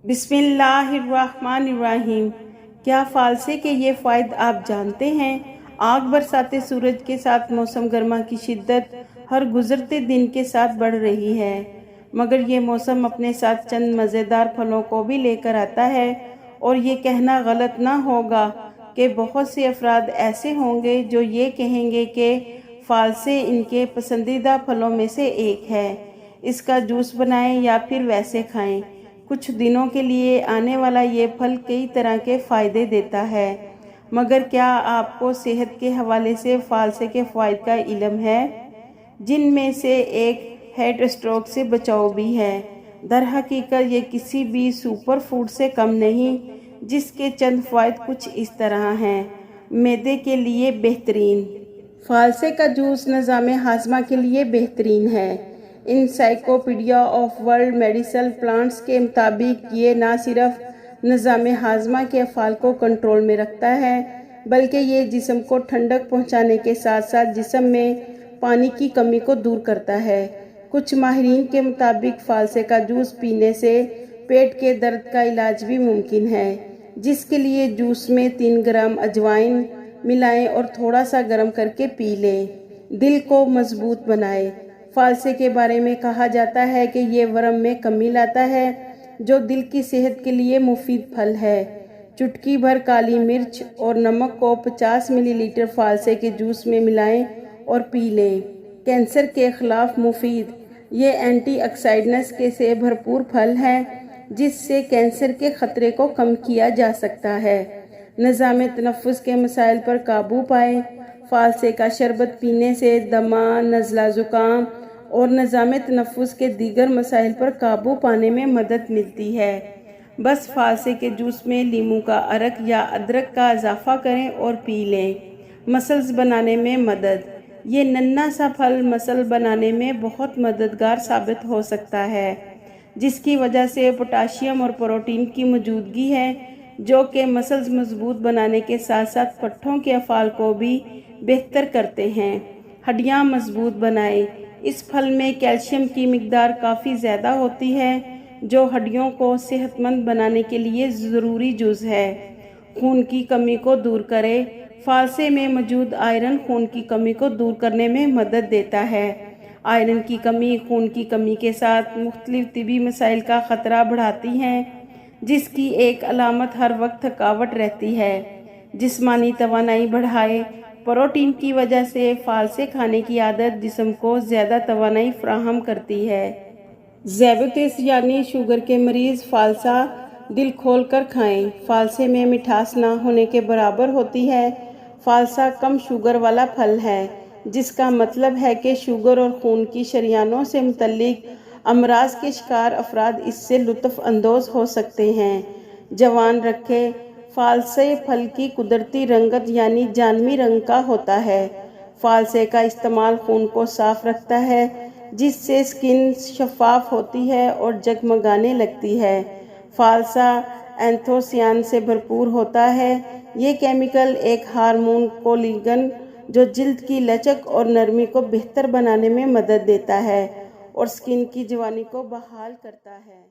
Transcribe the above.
بسم اللہ الرحمن الرحیم۔ کیا فالسے کے یہ فوائد آپ جانتے ہیں؟ آگ برساتے سورج کے ساتھ موسم گرما کی شدت ہر گزرتے دن کے ساتھ بڑھ رہی ہے، مگر یہ موسم اپنے ساتھ چند مزیدار پھلوں کو بھی لے کر آتا ہے، اور یہ کہنا غلط نہ ہوگا کہ بہت سے افراد ایسے ہوں گے جو یہ کہیں گے کہ فالسے ان کے پسندیدہ پھلوں میں سے ایک ہے۔ اس کا جوس بنائیں یا پھر ویسے کھائیں، کچھ دنوں کے لیے آنے والا یہ پھل کئی طرح کے فائدے دیتا ہے، مگر کیا آپ کو صحت کے حوالے سے فالسے کے فوائد کا علم ہے؟ جن میں سے ایک ہارٹ اسٹروک سے بچاؤ بھی ہے۔ در حقیقت یہ کسی بھی سپر فوڈ سے کم نہیں، جس کے چند فوائد کچھ اس طرح ہیں۔ معدے کے لیے بہترین۔ فالسے کا جوس نظام ہاضمہ کے لیے بہترین ہے۔ Encyclopedia of world medicinal plants کے مطابق یہ نہ صرف نظام ہاضمہ کے افعال کو کنٹرول میں رکھتا ہے، بلکہ یہ جسم کو ٹھنڈک پہنچانے کے ساتھ ساتھ جسم میں پانی کی کمی کو دور کرتا ہے۔ کچھ ماہرین کے مطابق فالسے کا جوس پینے سے پیٹ کے درد کا علاج بھی ممکن ہے، جس کے لیے جوس میں 3 گرام اجوائن ملائیں اور تھوڑا سا گرم کر کے پی لیں۔ دل کو مضبوط بنائے۔ فالسے کے بارے میں کہا جاتا ہے کہ یہ ورم میں کمی لاتا ہے، جو دل کی صحت کے لیے مفید پھل ہے۔ چٹکی بھر کالی مرچ اور نمک کو 50 ملی لیٹر فالسے کے جوس میں ملائیں اور پی لیں۔ کینسر کے خلاف مفید۔ یہ اینٹی آکسیڈنٹس سے بھرپور پھل ہے، جس سے کینسر کے خطرے کو کم کیا جا سکتا ہے۔ نظام تنفس کے مسائل پر قابو پائیں۔ فالسے کا شربت پینے سے دمہ، نزلہ زکام اور نظام تنفس کے دیگر مسائل پر قابو پانے میں مدد ملتی ہے۔ بس فالسے کے جوس میں لیموں کا عرق یا ادرک کا اضافہ کریں اور پی لیں۔ مسلز بنانے میں مدد۔ یہ ننھا سا پھل مسل بنانے میں بہت مددگار ثابت ہو سکتا ہے، جس کی وجہ سے پوٹاشیم اور پروٹین کی موجودگی ہے، جو کہ مسلز مضبوط بنانے کے ساتھ ساتھ پٹھوں کے افعال کو بھی بہتر کرتے ہیں۔ ہڈیاں مضبوط بنائیں۔ اس پھل میں کیلشیم کی مقدار کافی زیادہ ہوتی ہے، جو ہڈیوں کو صحت مند بنانے کے لیے ضروری جز ہے۔ خون کی کمی کو دور کرے۔ فالسے میں موجود آئرن خون کی کمی کو دور کرنے میں مدد دیتا ہے۔ آئرن کی کمی خون کی کمی کے ساتھ مختلف طبی مسائل کا خطرہ بڑھاتی ہے، جس کی ایک علامت ہر وقت تھکاوٹ رہتی ہے۔ جسمانی توانائی بڑھائے۔ پروٹین کی وجہ سے فالسے کھانے کی عادت جسم کو زیادہ توانائی فراہم کرتی ہے۔ ذیابیطس یعنی شوگر کے مریض فالسا دل کھول کر کھائیں۔ فالسے میں مٹھاس نہ ہونے کے برابر ہوتی ہے۔ فالسا کم شوگر والا پھل ہے، جس کا مطلب ہے کہ شوگر اور خون کی شریانوں سے متعلق امراض کے شکار افراد اس سے لطف اندوز ہو سکتے ہیں۔ جوان رکھے۔ فالسے پھل کی قدرتی رنگت یعنی جانبی رنگ کا ہوتا ہے۔ فالسے کا استعمال خون کو صاف رکھتا ہے، جس سے اسکن شفاف ہوتی ہے اور جگمگانے لگتی ہے۔ فالسا اینتھوسیان سے بھرپور ہوتا ہے۔ یہ کیمیکل ایک ہارمون کولیگن جو جلد کی لچک اور نرمی کو بہتر بنانے میں مدد دیتا ہے اور اسکن کی جوانی کو بحال کرتا ہے۔